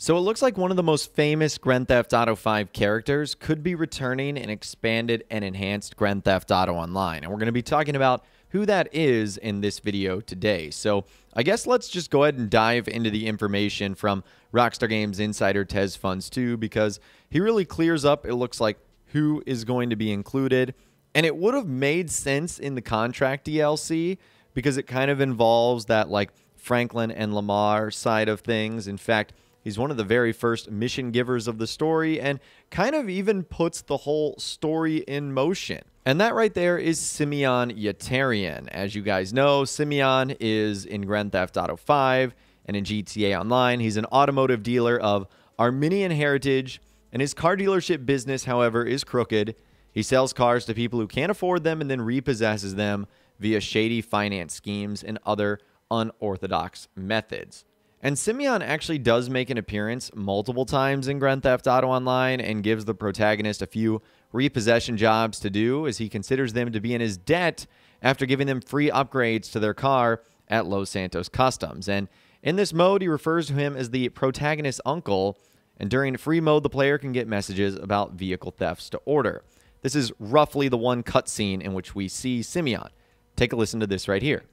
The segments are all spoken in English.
So it looks like one of the most famous Grand Theft Auto 5 characters could be returning in expanded and enhanced Grand Theft Auto Online. And we're going to be talking about who that is in this video today. So I guess let's just go ahead and dive into the information from Rockstar Games insider TezFunds2, because he really clears up, it looks like, who is going to be included. And it would have made sense in the contract DLC because it kind of involves that like Franklin and Lamar side of things. In fact, he's one of the very first mission givers of the story and kind of even puts the whole story in motion. And that right there is Simeon Yetarian. As you guys know, Simeon is in Grand Theft Auto 5 and in GTA Online. He's an automotive dealer of Armenian heritage, and his car dealership business, however, is crooked. He sells cars to people who can't afford them and then repossesses them via shady finance schemes and other unorthodox methods. And Simeon actually does make an appearance multiple times in Grand Theft Auto Online and gives the protagonist a few repossession jobs to do, as he considers them to be in his debt after giving them free upgrades to their car at Los Santos Customs. And in this mode, he refers to him as the protagonist's uncle, and during free mode, the player can get messages about vehicle thefts to order. This is roughly the one cutscene in which we see Simeon. Take a listen to this right here.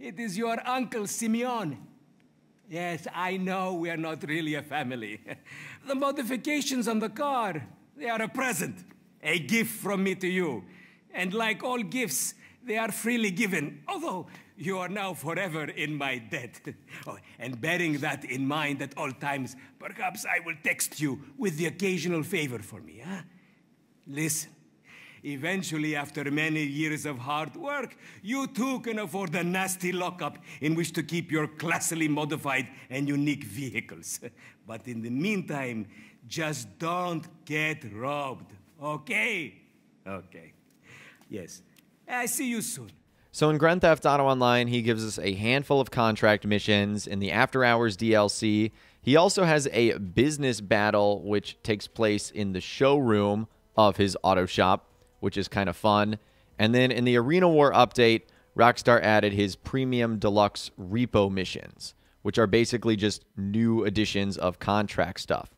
It is your uncle, Simeon. Yes, I know we are not really a family. The modifications on the car, they are a present, a gift from me to you. And like all gifts, they are freely given, although you are now forever in my debt. Oh, and bearing that in mind at all times, perhaps I will text you with the occasional favor for me, huh? Listen. Eventually, after many years of hard work, you too can afford a nasty lockup in which to keep your classily modified and unique vehicles. But in the meantime, just don't get robbed, okay? Okay. Yes. I see you soon. So in Grand Theft Auto Online, he gives us a handful of contract missions. In the After Hours DLC, he also has a business battle, which takes place in the showroom of his auto shop, which is kind of fun. And then in the Arena War update, Rockstar added his Premium Deluxe Repo missions, which are basically just new additions of contract stuff.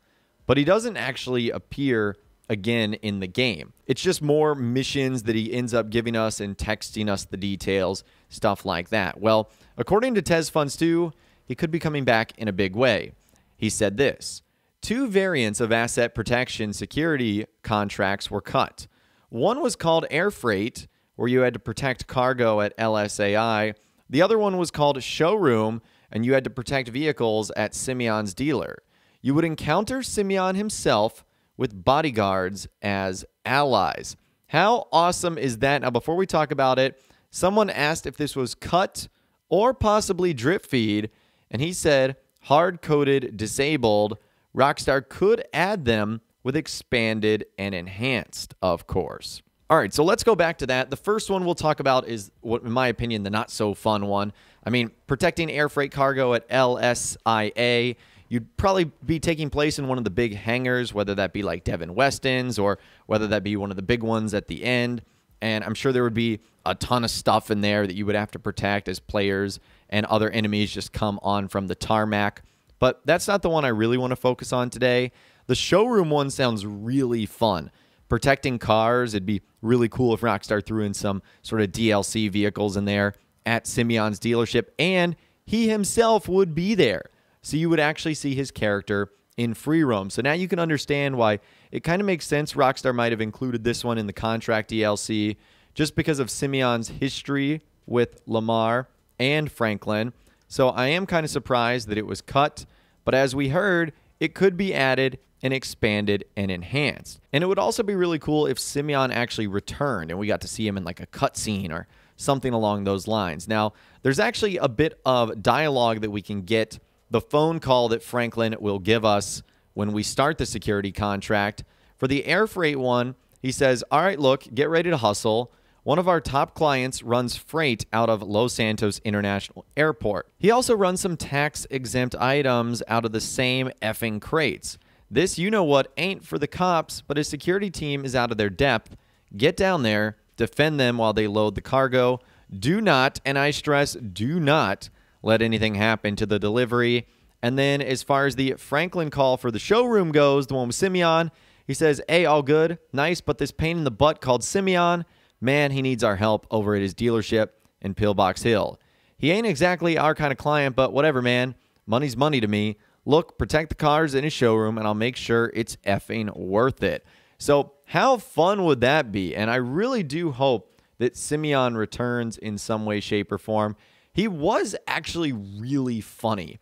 But he doesn't actually appear again in the game. It's just more missions that he ends up giving us and texting us the details, stuff like that. Well, according to TezFunds2, he could be coming back in a big way. He said this: 2 variants of asset protection security contracts were cut. One was called Air Freight, where you had to protect cargo at LSAI. The other one was called Showroom, and you had to protect vehicles at Simeon's dealer. You would encounter Simeon himself with bodyguards as allies. How awesome is that? Now, before we talk about it, someone asked if this was cut or possibly drip feed, and he said hard-coded disabled. Rockstar could add them with expanded and enhanced, of course. All right, so let's go back to that. The first one we'll talk about is, what, in my opinion, the not-so-fun one. I mean, protecting air freight cargo at LSIA, you'd probably be taking place in one of the big hangars, whether that be like Devin Weston's or whether that be one of the big ones at the end. And I'm sure there would be a ton of stuff in there that you would have to protect as players and other enemies just come on from the tarmac. But that's not the one I really want to focus on today. The showroom one sounds really fun. Protecting cars, it'd be really cool if Rockstar threw in some sort of DLC vehicles in there at Simeon's dealership, and he himself would be there. So you would actually see his character in free roam. So now you can understand why it kind of makes sense Rockstar might have included this one in the contract DLC, just because of Simeon's history with Lamar and Franklin. So I am kind of surprised that it was cut, but as we heard, it could be added and expanded and enhanced. And it would also be really cool if Simeon actually returned and we got to see him in like a cutscene or something along those lines. Now, there's actually a bit of dialogue that we can get. The phone call that Franklin will give us when we start the security contract. For the air freight one, he says, "All right, look, get ready to hustle. One of our top clients runs freight out of Los Santos International Airport. He also runs some tax-exempt items out of the same effing crates. This, you know what, ain't for the cops, but his security team is out of their depth. Get down there, defend them while they load the cargo. Do not, and I stress, do not, let anything happen to the delivery. And then as far as the Franklin call for the showroom goes, the one with Simeon, he says, hey, all good, nice, but this pain in the butt called Simeon, man, he needs our help over at his dealership in Pillbox Hill. He ain't exactly our kind of client, but whatever, man. Money's money to me. Look, protect the cars in his showroom, and I'll make sure it's effing worth it. So how fun would that be? And I really do hope that Simeon returns in some way, shape, or form. He was actually really funny.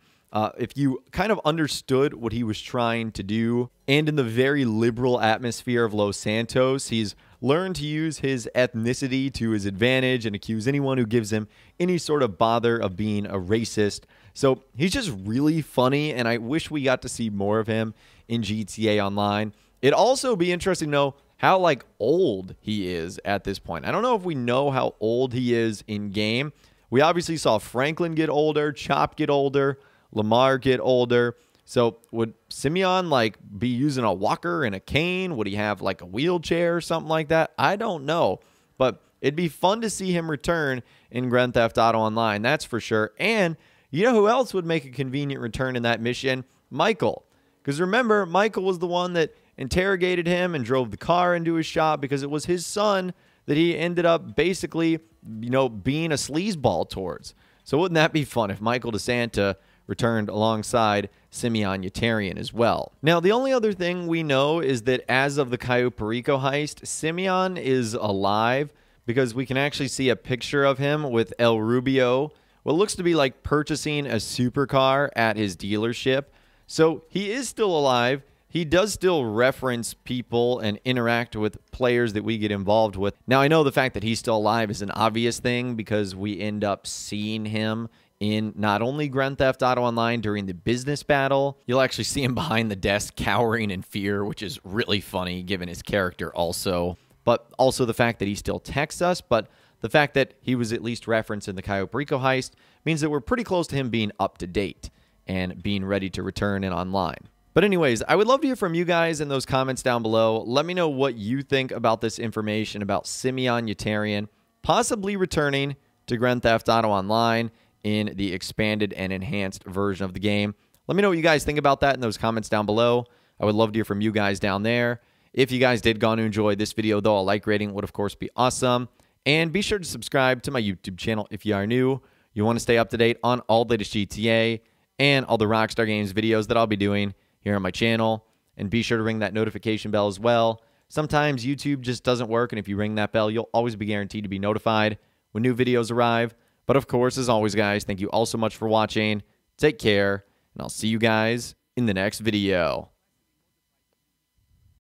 If you kind of understood what he was trying to do, and in the very liberal atmosphere of Los Santos, he's learned to use his ethnicity to his advantage and accuse anyone who gives him any sort of bother of being a racist. So he's just really funny, and I wish we got to see more of him in GTA Online. It'd also be interesting to know how old he is at this point. I don't know if we know how old he is in game. We obviously saw Franklin get older, Chop get older, Lamar get older. So would Simeon be using a walker and a cane? Would he have a wheelchair or something like that? I don't know. But it'd be fun to see him return in Grand Theft Auto Online, that's for sure. And you know who else would make a convenient return in that mission? Michael. Because remember, Michael was the one that interrogated him and drove the car into his shop because it was his son that he ended up basically, being a sleazeball towards. So wouldn't that be fun if Michael DeSanta returned alongside Simeon Yetarian as well? Now, the only other thing we know is that as of the Cayo Perico heist, Simeon is alive because we can actually see a picture of him with El Rubio, what looks to be purchasing a supercar at his dealership. So he is still alive. He does still reference people and interact with players that we get involved with. Now, I know the fact that he's still alive is an obvious thing because we end up seeing him in not only Grand Theft Auto Online during the business battle, you'll actually see him behind the desk cowering in fear, which is really funny given his character also. But also the fact that he still texts us, but the fact that he was at least referenced in the Cayo Perico heist means that we're pretty close to him being up to date and being ready to return in online. But anyways, I would love to hear from you guys in those comments down below. Let me know what you think about this information about Simeon Yetarian possibly returning to Grand Theft Auto Online in the expanded and enhanced version of the game. Let me know what you guys think about that in those comments down below. I would love to hear from you guys down there. If you guys did go on to enjoy this video, though, a like rating would, of course, be awesome. And be sure to subscribe to my YouTube channel if you are new. You want to stay up to date on all the latest GTA and all the Rockstar Games videos that I'll be doing here on my channel. And be sure to ring that notification bell as well. Sometimes YouTube just doesn't work, and if you ring that bell, you'll always be guaranteed to be notified when new videos arrive. But of course, as always, guys, thank you all so much for watching. Take care, and I'll see you guys in the next video.